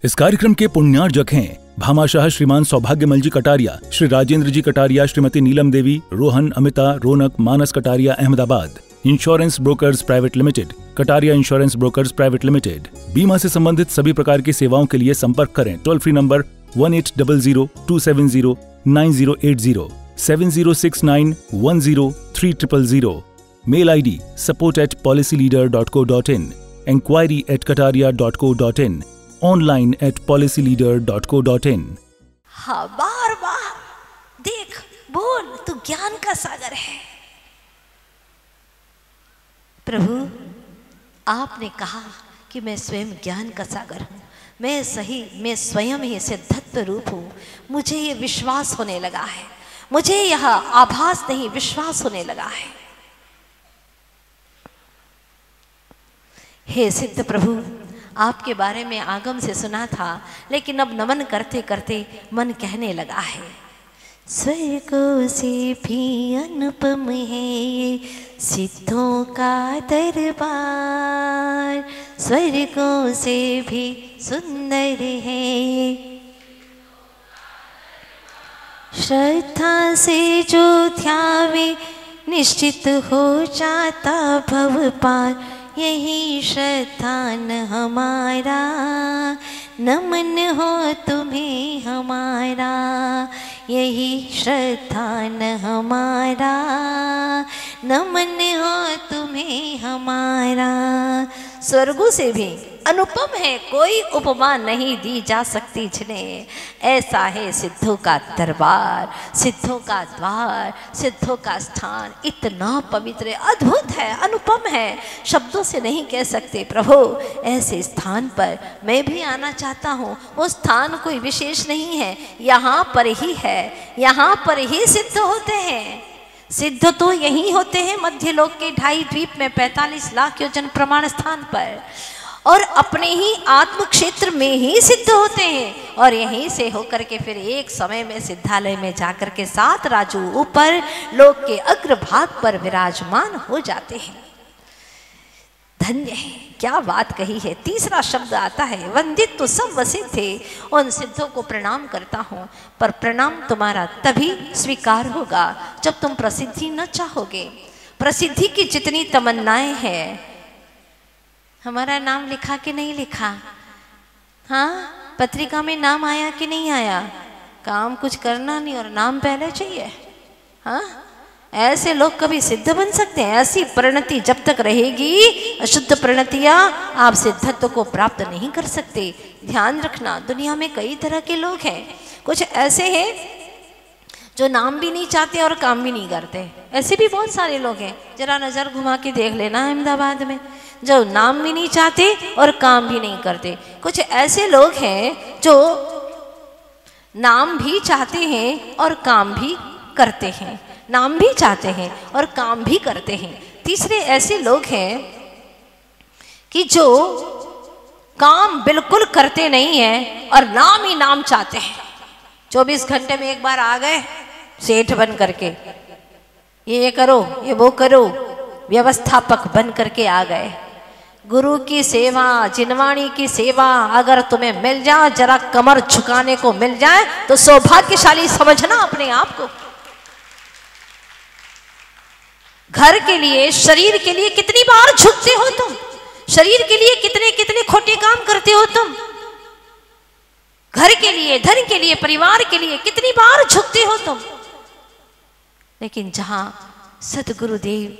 इस कार्यक्रम के पुण्यार्जक हैं Bhamashah Shriman Saubhagyamal ji Kataria, Shri Rajendra ji Kataria, Shrimati Neelam Devi, Rohan, Amita, Raunak, Manas Kataria, Ahmedabad. Insurance brokers private limited, Kataria insurance brokers private limited. बीमा से संबंधित सभी प्रकार की सेवाओं के लिए संपर्क करें toll free number 1800-270-9080, 7069103000। Mail ID support@policyleader.co.in, enquiry@kataria.co.in, online @policyleader.co.in। हाँ, बार बार देख, बोल, तू ज्ञान का सागर है। प्रभु, आपने कहा कि मैं स्वयं ज्ञान का सागर हूँ, मैं स्वयं ही सिद्धत्व रूप हूँ। मुझे ये विश्वास होने लगा है, मुझे यह आभास नहीं विश्वास होने लगा है। हे सिद्ध प्रभु, आपके बारे में आगम से सुना था, लेकिन अब नमन करते करते मन कहने लगा है, स्वर्गों से भी अनुपम है ये सिद्धों का दरबार, स्वर्गों से भी सुंदर है ये। श्रद्धा से जो ध्यावे निश्चित हो जाता भव पार, यही श्रद्धा न हमारा, नमन हो तुम्हें हमारा, यही श्रद्धा न हमारा, नमन हो तुम्हें हमारा। स्वर्गों से भी अनुपम है, कोई उपमा नहीं दी जा सकती जिन्हें। ऐसा है सिद्धों का दरबार, सिद्धों का द्वार, सिद्धों का स्थान। इतना पवित्र, अद्भुत है, अनुपम है, शब्दों से नहीं कह सकते। प्रभु, ऐसे स्थान पर मैं भी आना चाहता हूँ। वो स्थान कोई विशेष नहीं है, यहाँ पर ही है, यहाँ पर ही सिद्ध होते हैं। सिद्ध तो यही होते हैं मध्य लोक के 2.5 द्वीप में 45 लाख योजन प्रमाण स्थान पर, और अपने ही आत्म क्षेत्र में ही सिद्ध होते हैं। और यहीं से होकर के फिर एक समय में सिद्धालय में जाकर के 7 राजू ऊपर लोक के अग्रभाग पर विराजमान हो जाते हैं। धन्य है, क्या बात कही है। तीसरा शब्द आता है, वंदित तो सब सिद्धे। उन सिद्धों को प्रणाम करता हूँ, पर प्रणाम तुम्हारा तभी स्वीकार होगा जब तुम प्रसिद्धि न चाहोगे। प्रसिद्धि की जितनी तमन्नाएं हैं, हमारा नाम लिखा कि नहीं लिखा, हाँ, पत्रिका में नाम आया कि नहीं आया, काम कुछ करना नहीं और नाम पहले चाहिए। हाँ, ऐसे लोग कभी सिद्ध बन सकते हैं? ऐसी परिणति जब तक रहेगी, अशुद्ध परिणतियां, आप सिद्धत्व को प्राप्त नहीं कर सकते। ध्यान रखना, दुनिया में कई तरह के लोग हैं। कुछ ऐसे हैं जो नाम भी नहीं चाहते और काम भी नहीं करते, ऐसे भी बहुत सारे लोग हैं। जरा नज़र घुमा के देख लेना अहमदाबाद में, जो नाम भी नहीं चाहते और काम भी नहीं करते। कुछ ऐसे लोग हैं जो नाम भी चाहते हैं और काम भी करते हैं, नाम भी चाहते हैं और काम भी करते हैं। तीसरे ऐसे लोग हैं कि जो काम बिल्कुल करते नहीं हैं और नाम ही नाम चाहते हैं। 24 घंटे में एक बार आ गए सेठ बन करके, ये करो, ये वो करो, व्यवस्थापक बन करके आ गए। गुरु की सेवा, जिनवाणी की सेवा अगर तुम्हें मिल जाए, जरा कमर झुकाने को मिल जाए, तो सौभाग्यशाली समझना अपने आप को। घर के लिए, शरीर के लिए कितनी बार झुकते हो तुम? शरीर के लिए कितने कितने खोटे काम करते हो तुम? घर के लिए, धन के लिए, परिवार के लिए कितनी बार झुकते हो तुम? लेकिन जहां सतगुरुदेव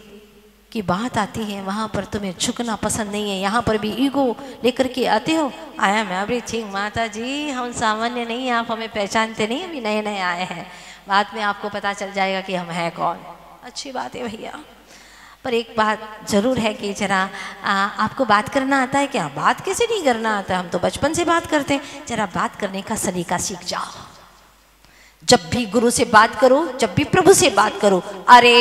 की बात आती है, वहां पर तुम्हें झुकना पसंद नहीं है। यहाँ पर भी ईगो लेकर के आते हो। आई एम एवरीथिंग माता जी, हम सामान्य नहीं, आप हमें पहचानते नहीं, अभी नए नए आए हैं, बाद में आपको पता चल जाएगा कि हम हैं कौन। अच्छी बात है भैया, पर एक बात जरूर है कि जरा आपको बात करना आता है क्या? बात कैसे नहीं करना आता, हम तो बचपन से बात करते हैं। जरा बात करने का सलीका सीख जाओ। जब भी गुरु से बात करो, जब भी प्रभु से बात करो, अरे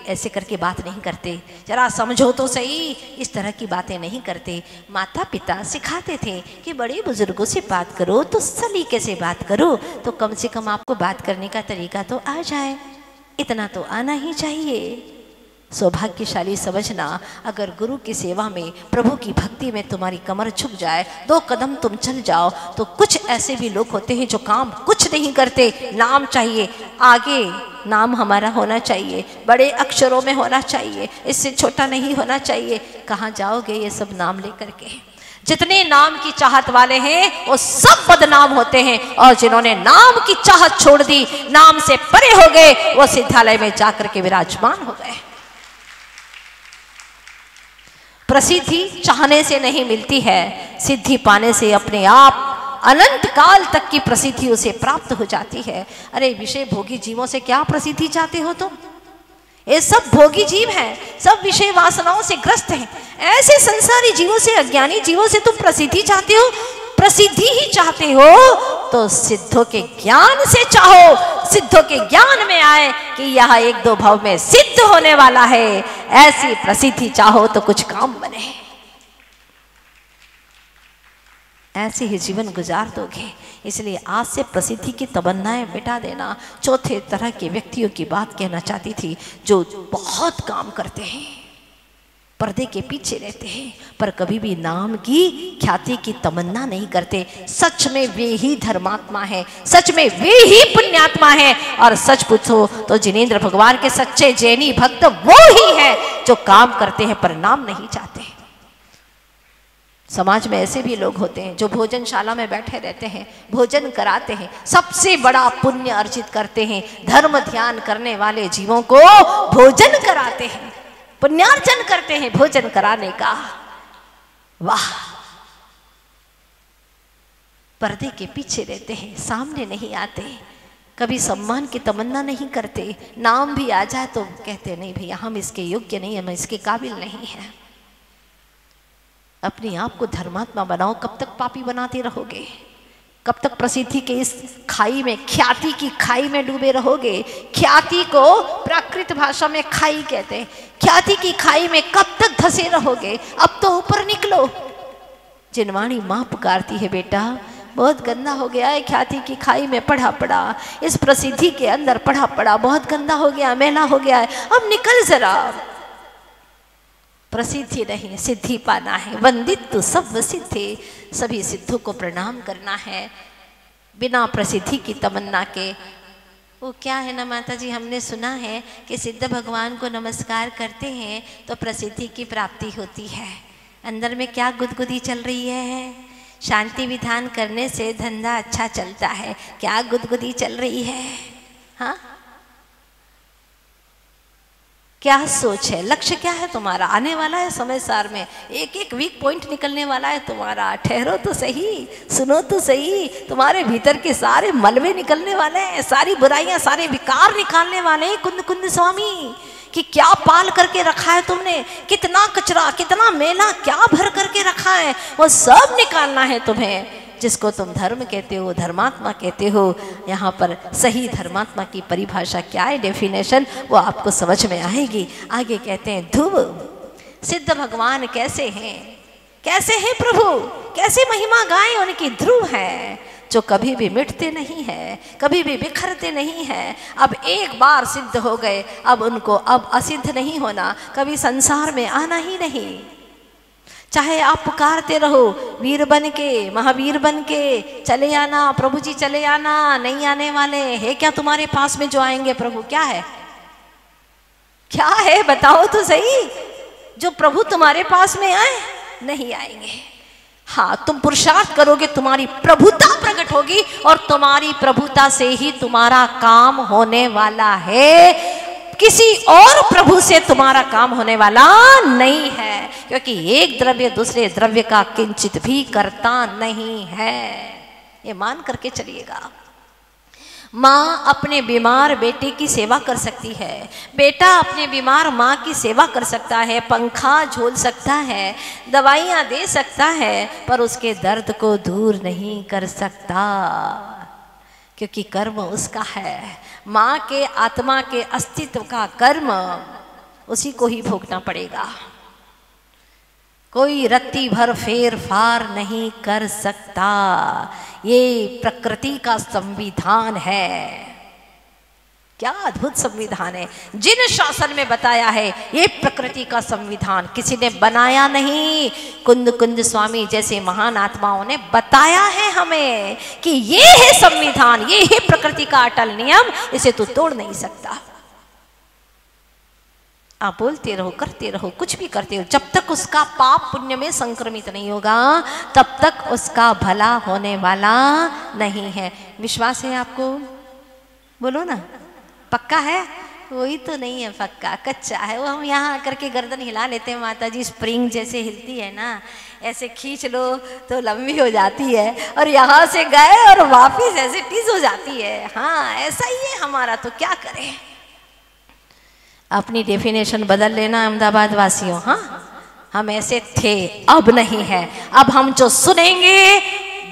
ऐसे करके बात नहीं करते, जरा समझो तो सही, इस तरह की बातें नहीं करते। माता पिता सिखाते थे कि बड़े बुजुर्गों से बात करो तो सलीके से बात करो, तो कम से कम आपको बात करने का तरीका तो आ जाए, इतना तो आना ही चाहिए। सौभाग्यशाली समझना, अगर गुरु की सेवा में, प्रभु की भक्ति में तुम्हारी कमर झुक जाए, 2 कदम तुम चल जाओ, तो कुछ ऐसे भी लोग होते हैं जो काम कुछ नहीं करते, नाम चाहिए, आगे नाम हमारा होना चाहिए, बड़े अक्षरों में होना चाहिए, इससे छोटा नहीं होना चाहिए। कहाँ जाओगे ये सब नाम लेकर के? जितने नाम की चाहत वाले हैं वो सब बदनाम होते हैं, और जिन्होंने नाम की चाहत छोड़ दी, नाम से परे हो गए, वो सिद्धालय में जाकर के विराजमान हो गए। प्रसिद्धि चाहने से नहीं मिलती है, सिद्धि पाने से अपने आप अनंत काल तक की प्रसिद्धि उसे प्राप्त हो जाती है। अरे विषय भोगी जीवों से क्या प्रसिद्धि चाहते हो तुम? ये सब भोगी जीव हैं, सब विषय वासनाओं से ग्रस्त हैं। ऐसे संसारी जीवों से, अज्ञानी जीवों से तुम प्रसिद्धि चाहते हो? प्रसिद्धि ही चाहते हो तो सिद्धों के ज्ञान से चाहो, सिद्धों के ज्ञान में आए कि यह 1-2 भाव में सिद्ध होने वाला है, ऐसी प्रसिद्धि चाहो तो कुछ काम बने, ऐसे ही जीवन गुजार दोगे। इसलिए आज से प्रसिद्धि की तमन्नाएं मिटा देना। चौथे तरह के व्यक्तियों की बात कहना चाहती थी, जो बहुत काम करते हैं, पर्दे के पीछे रहते हैं, पर कभी भी नाम की ख्याति की तमन्ना नहीं करते। सच में वे ही धर्मात्मा हैं, सच में वे ही पुण्यात्मा हैं, और सच पूछो तो जिनेंद्र भगवान के सच्चे जैनी भक्त वो ही है जो काम करते हैं पर नाम नहीं चाहते। समाज में ऐसे भी लोग होते हैं जो भोजनशाला में बैठे रहते हैं, भोजन कराते हैं, सबसे बड़ा पुण्य अर्जित करते हैं, धर्म ध्यान करने वाले जीवों को भोजन कराते हैं, पुण्यार्जन करते हैं भोजन कराने का। वाह! पर्दे के पीछे रहते हैं, सामने नहीं आते, कभी सम्मान की तमन्ना नहीं करते, नाम भी आ जाए तो कहते नहीं भैया हम इसके योग्य नहीं, हम इसके काबिल नहीं हैं। अपने आप को धर्मात्मा बनाओ। कब तक पापी बनाते रहोगे? कब तक प्रसिद्धि के इस खाई में, ख्याति की खाई में डूबे रहोगे? ख्याति को प्राकृत भाषा में खाई कहते हैं। ख्याति की खाई में कब तक धंसे रहोगे? अब तो ऊपर निकलो। जिनवाणी माँ पुकारती है, बेटा बहुत गंदा हो गया है, ख्याति की खाई में पड़ा पड़ा, इस प्रसिद्धि के अंदर पड़ा पड़ा, बहुत गंदा हो गया, मैला हो गया है, अब निकल जरा। प्रसिद्धि नहीं, सिद्धि पाना है। वंदित तो सब सिद्धे, सभी सिद्धों को प्रणाम करना है बिना प्रसिद्धि की तमन्ना के। वो क्या है ना माता जी, हमने सुना है कि सिद्ध भगवान को नमस्कार करते हैं तो प्रसिद्धि की प्राप्ति होती है। अंदर में क्या गुदगुदी चल रही है? शांति विधान करने से धंधा अच्छा चलता है, क्या गुदगुदी चल रही है? हाँ, क्या सोच है? लक्ष्य क्या है तुम्हारा? आने वाला है समय सार में, एक एक वीक पॉइंट निकलने वाला है तुम्हारा। ठहरो तो सही, सुनो तो सही, तुम्हारे भीतर के सारे मलबे निकलने वाले हैं, सारी बुराइयां, सारे विकार निकालने वाले हैं। कुंद कुंद स्वामी कि क्या पाल करके रखा है तुमने, कितना कचरा, कितना मेला, क्या भर करके रखा है, वो सब निकालना है तुम्हें। जिसको तुम धर्म कहते हो, धर्मात्मा कहते हो, यहाँ पर सही धर्मात्मा की परिभाषा क्या है, डेफिनेशन, वो आपको समझ में आएगी। आगे कहते हैं ध्रुव, सिद्ध भगवान कैसे हैं? कैसे हैं प्रभु? कैसे महिमा गाएं उनकी? ध्रुव है जो कभी भी मिटते नहीं है, कभी भी बिखरते नहीं है। अब एक बार सिद्ध हो गए, अब उनको अब असिद्ध नहीं होना, कभी संसार में आना ही नहीं। चाहे आप पुकारते रहो वीर बन के, महावीर बन के, चले आना प्रभु जी, चले आना, नहीं आने वाले है क्या तुम्हारे पास में जो आएंगे? प्रभु क्या है? क्या है बताओ तो सही, जो प्रभु तुम्हारे पास में आए? नहीं आएंगे। हाँ, तुम पुरुषार्थ करोगे, तुम्हारी प्रभुता प्रकट होगी, और तुम्हारी प्रभुता से ही तुम्हारा काम होने वाला है। किसी और प्रभु से तुम्हारा काम होने वाला नहीं है, क्योंकि एक द्रव्य दूसरे द्रव्य का किंचित भी करता नहीं है। ये मान करके चलिएगा। माँ अपने बीमार बेटे की सेवा कर सकती है, बेटा अपने बीमार माँ की सेवा कर सकता है, पंखा झोल सकता है, दवाइयाँ दे सकता है, पर उसके दर्द को दूर नहीं कर सकता, क्योंकि कर्म उसका है। माँ के आत्मा के अस्तित्व का कर्म उसी को ही भोगना पड़ेगा। कोई रत्ती भर फेर फार नहीं कर सकता। ये प्रकृति का संविधान है। क्या अद्भुत संविधान है। जिन शासन में बताया है ये प्रकृति का संविधान किसी ने बनाया नहीं, कुंद कुंज स्वामी जैसे महान आत्माओं ने बताया है हमें कि ये है संविधान, ये है प्रकृति का अटल नियम, इसे तू तोड़ नहीं सकता। आप बोलते रहो, करते रहो, कुछ भी करते हो, जब तक उसका पाप पुण्य में संक्रमित नहीं होगा तब तक उसका भला होने वाला नहीं है। विश्वास है आपको? बोलो ना, पक्का है? वही तो नहीं है पक्का, कच्चा है। वो हम यहाँ आकर के गर्दन हिला लेते हैं, माता जी स्प्रिंग जैसे हिलती है ना, ऐसे खींच लो तो लंबी हो जाती है, और यहाँ से गए और वापिस ऐसे टीज हो जाती है। हाँ, ऐसा ही है हमारा, तो क्या करें। अपनी डेफिनेशन बदल लेना अहमदाबाद वासियों। हाँ, हम ऐसे थे, अब नहीं है। अब हम जो सुनेंगे,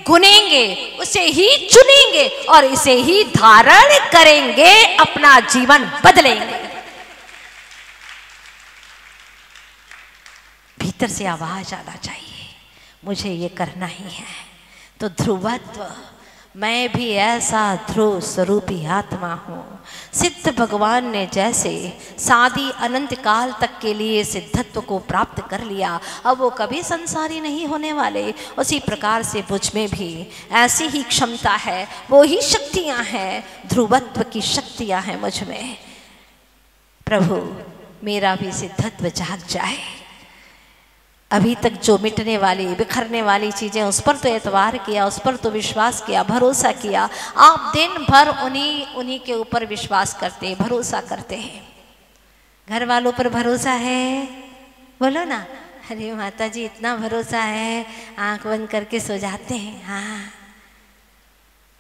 गुनेंगे, उसे ही चुनेंगे और इसे ही धारण करेंगे, अपना जीवन बदलेंगे। भीतर से आवाज आना चाहिए, मुझे ये करना ही है। तो ध्रुवत्व, मैं भी ऐसा ध्रुव स्वरूपी आत्मा हूँ। सिद्ध भगवान ने जैसे सादी अनंत काल तक के लिए सिद्धत्व को प्राप्त कर लिया, अब वो कभी संसारी नहीं होने वाले। उसी प्रकार से मुझ में भी ऐसी ही क्षमता है, वो ही शक्तियाँ हैं, ध्रुवत्व की शक्तियाँ हैं मुझ में। प्रभु मेरा भी सिद्धत्व जाग जाए। अभी तक जो मिटने वाली, बिखरने वाली चीज़ें, उस पर तो एतवार किया, उस पर तो विश्वास किया, भरोसा किया। आप दिन भर उन्हीं के ऊपर विश्वास करते, भरोसा करते हैं। घर वालों पर भरोसा है? बोलो ना। अरे माता जी इतना भरोसा है, आंख बंद करके सो जाते हैं। हाँ,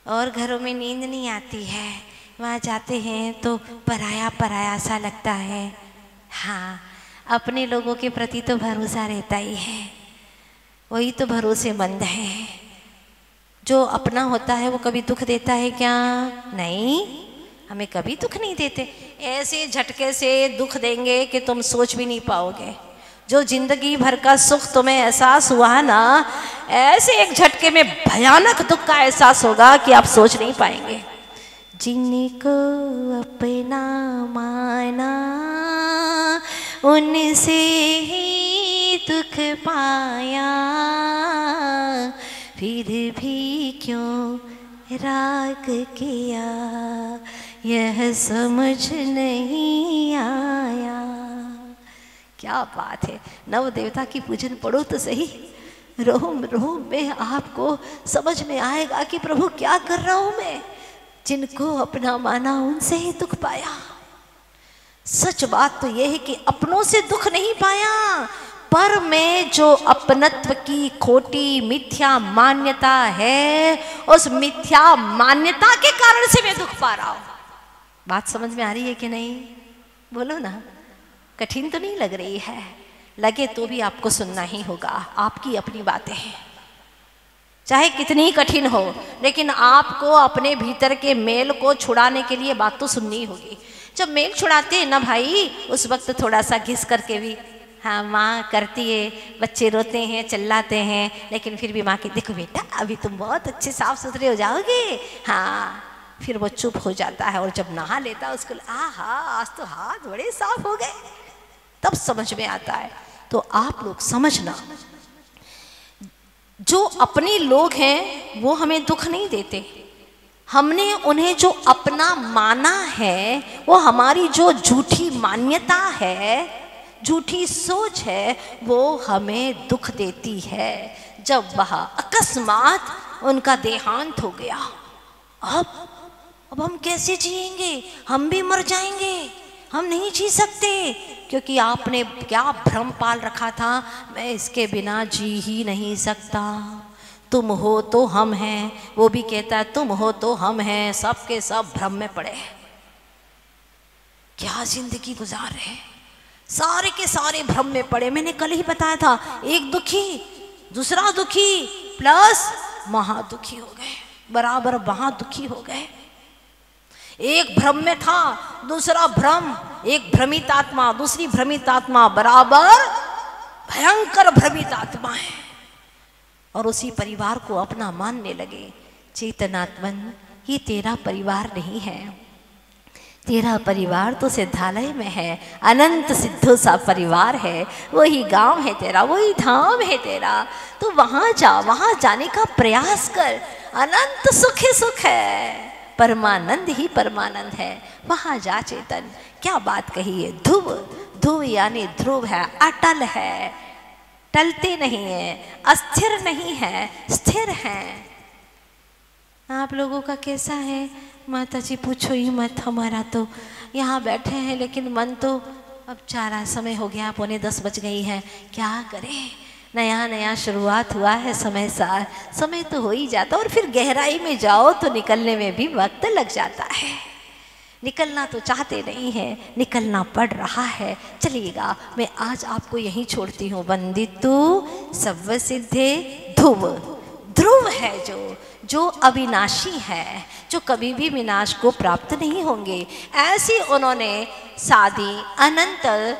और घरों में नींद नहीं आती है, वहाँ जाते हैं तो पराया पराया सा लगता है। हाँ, अपने लोगों के प्रति तो भरोसा रहता ही है, वही तो भरोसेमंद है। जो अपना होता है वो कभी दुख देता है क्या? नहीं, हमें कभी दुख नहीं देते। ऐसे झटके से दुख देंगे कि तुम सोच भी नहीं पाओगे। जो जिंदगी भर का सुख तुम्हें एहसास हुआ ना, ऐसे एक झटके में भयानक दुख का एहसास होगा कि आप सोच नहीं पाएंगे। जिनको अपना माना उनसे ही दुख पाया, फिर भी क्यों राग किया, यह समझ नहीं आया। क्या बात है। नव देवता की पूजन पढ़ो तो सही, रोम रोम में आपको समझ में आएगा कि प्रभु क्या कर रहा हूं मैं। जिनको अपना माना उनसे ही दुख पाया। सच बात तो यह है कि अपनों से दुख नहीं पाया, पर में जो अपनत्व की खोटी मिथ्या मान्यता है, उस मिथ्या मान्यता के कारण से मैं दुख पा रहा हूं। बात समझ में आ रही है कि नहीं? बोलो ना। कठिन तो नहीं लग रही है? लगे तो भी आपको सुनना ही होगा, आपकी अपनी बातें हैं, चाहे कितनी कठिन हो, लेकिन आपको अपने भीतर के मेल को छुड़ाने के लिए बात तो सुननी होगी। जब मेल छुड़ाते हैं ना भाई, उस वक्त थोड़ा सा घिस करके भी, हाँ माँ करती है, बच्चे रोते हैं, चिल्लाते हैं, लेकिन फिर भी माँ की देखो बेटा अभी तुम बहुत अच्छे साफ सुथरे हो जाओगे। हाँ, फिर वो चुप हो जाता है, और जब नहा लेता है उसको आहा आज तो हाथ बड़े साफ हो गए, तब समझ में आता है। तो आप लोग समझना, जो अपने लोग हैं वो हमें दुख नहीं देते। हमने उन्हें जो अपना माना है, वो हमारी जो झूठी मान्यता है, झूठी सोच है, वो हमें दुख देती है। जब वह अकस्मात उनका देहांत हो गया, अब हम कैसे जिएंगे? हम भी मर जाएंगे, हम नहीं जी सकते, क्योंकि आपने क्या भ्रम पाल रखा था, मैं इसके बिना जी ही नहीं सकता। तुम हो तो हम हैं, वो भी कहता है तुम हो तो हम हैं, सब के सब भ्रम में पड़े। क्या जिंदगी गुजार रहे, सारे के सारे भ्रम में पड़े। मैंने कल ही बताया था, एक दुखी दूसरा दुखी प्लस महादुखी हो गए, बराबर महादुखी हो गए। एक भ्रम में था, दूसरा भ्रम, एक भ्रमित आत्मा दूसरी भ्रमित आत्मा, बराबर भयंकर भ्रमित आत्मा है, और उसी परिवार को अपना मानने लगे। चेतनात्मन, ये तेरा परिवार नहीं है। तेरा परिवार तो सिद्धालय में है, अनंत सिद्धों सा परिवार है, वही गांव है तेरा, वही धाम है तेरा। तो वहाँ जा, वहाँ जाने का प्रयास कर। अनंत सुख ही सुख है, परमानंद ही परमानंद है। वहाँ जा चेतन। क्या बात कही है। ध्रुव, ध्रुव यानी ध्रुव है, अटल है, टलते नहीं है, अस्थिर नहीं है, स्थिर है। आप लोगों का कैसा है? माता जी पूछो ही मत। हमारा तो यहाँ बैठे हैं लेकिन मन तो अब चारा समय हो गया, 9:45 बज गई है। क्या करें, नया नया शुरुआत हुआ है, समय तो हो ही जाता, और फिर गहराई में जाओ तो निकलने में भी वक्त लग जाता है। निकलना तो चाहते नहीं है, निकलना पड़ रहा है। चलिएगा, मैं आज आपको यहीं छोड़ती हूँ। वंदितु सर्व सिद्धे ध्रुव। ध्रुव है जो अविनाशी है, जो कभी भी विनाश को प्राप्त नहीं होंगे। ऐसी उन्होंने सादी अनंत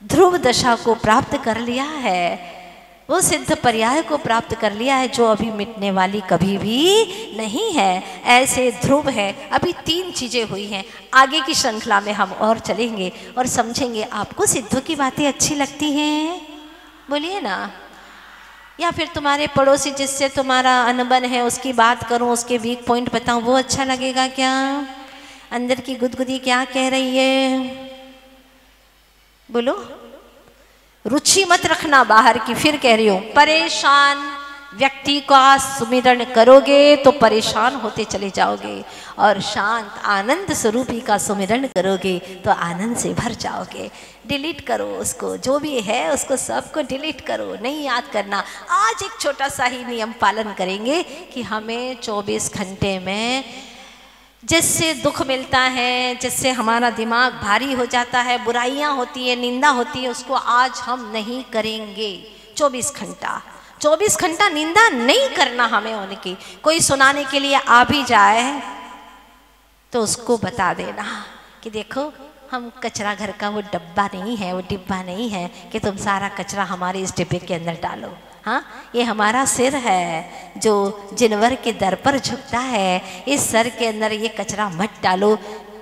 ध्रुव दशा को प्राप्त कर लिया है, वो सिद्ध पर्याय को प्राप्त कर लिया है, जो अभी मिटने वाली कभी भी नहीं है। ऐसे ध्रुव है। अभी 3 चीज़ें हुई हैं। आगे की श्रृंखला में हम और चलेंगे और समझेंगे। आपको सिद्धों की बातें अच्छी लगती हैं? बोलिए ना। या फिर तुम्हारे पड़ोसी जिससे तुम्हारा अनबन है उसकी बात करूं, उसके वीक पॉइंट बताऊं, वो अच्छा लगेगा क्या? अंदर की गुदगुदी क्या कह रही है? बोलो। रुचि मत रखना बाहर की। फिर कह रही हूं, परेशान व्यक्ति का सुमिरन करोगे तो परेशान होते चले जाओगे, और शांत आनंद स्वरूपी का सुमिरन करोगे तो आनंद से भर जाओगे। डिलीट करो उसको, जो भी है उसको सबको डिलीट करो, नहीं याद करना। आज एक छोटा सा ही नियम पालन करेंगे कि हमें 24 घंटे में जिससे दुख मिलता है, जिससे हमारा दिमाग भारी हो जाता है, बुराइयां होती है, निंदा होती है, उसको आज हम नहीं करेंगे। 24 घंटा निंदा नहीं करना हमें उनकी। कोई सुनाने के लिए आ भी जाए तो उसको बता देना कि देखो, हम कचरा घर का वो डब्बा नहीं है, वो डिब्बा नहीं है कि तुम सारा कचरा हमारे इस डिब्बे के अंदर डालो। हाँ, ये हमारा सिर है जो जिनवर के दर पर झुकता है। इस सर के अंदर ये कचरा मत डालो,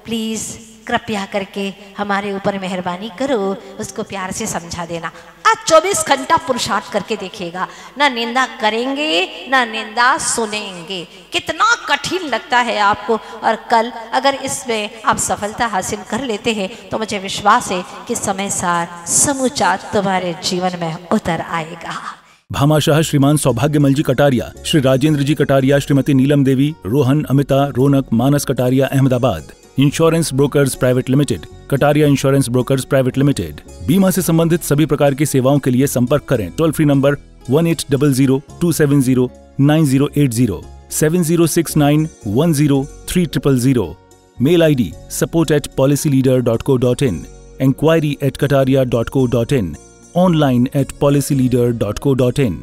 प्लीज़ कृपया करके हमारे ऊपर मेहरबानी करो। उसको प्यार से समझा देना। आज 24 घंटा पुरुषार्थ करके देखिएगा, ना निंदा करेंगे ना निंदा सुनेंगे। कितना कठिन लगता है आपको, और कल अगर इसमें आप सफलता हासिल कर लेते हैं तो मुझे विश्वास है कि समय सार समूचा तुम्हारे जीवन में उतर आएगा। Bhamashah Shriman Saubhagyamal ji Kataria, Shri Rajendra ji Kataria, Shrimati Neelam Devi, Rohan, Amita, Raunak, Manas Kataria, Ahmedabad. Insurance brokers private limited, Kataria insurance brokers private limited. बीमा से संबंधित सभी प्रकार की सेवाओं के लिए संपर्क करें। Toll free number 1800-270-9080, 7069103000। Mail ID support@policyleader.co.in, enquiry@kataria.co.in, online@policyleader.co.in।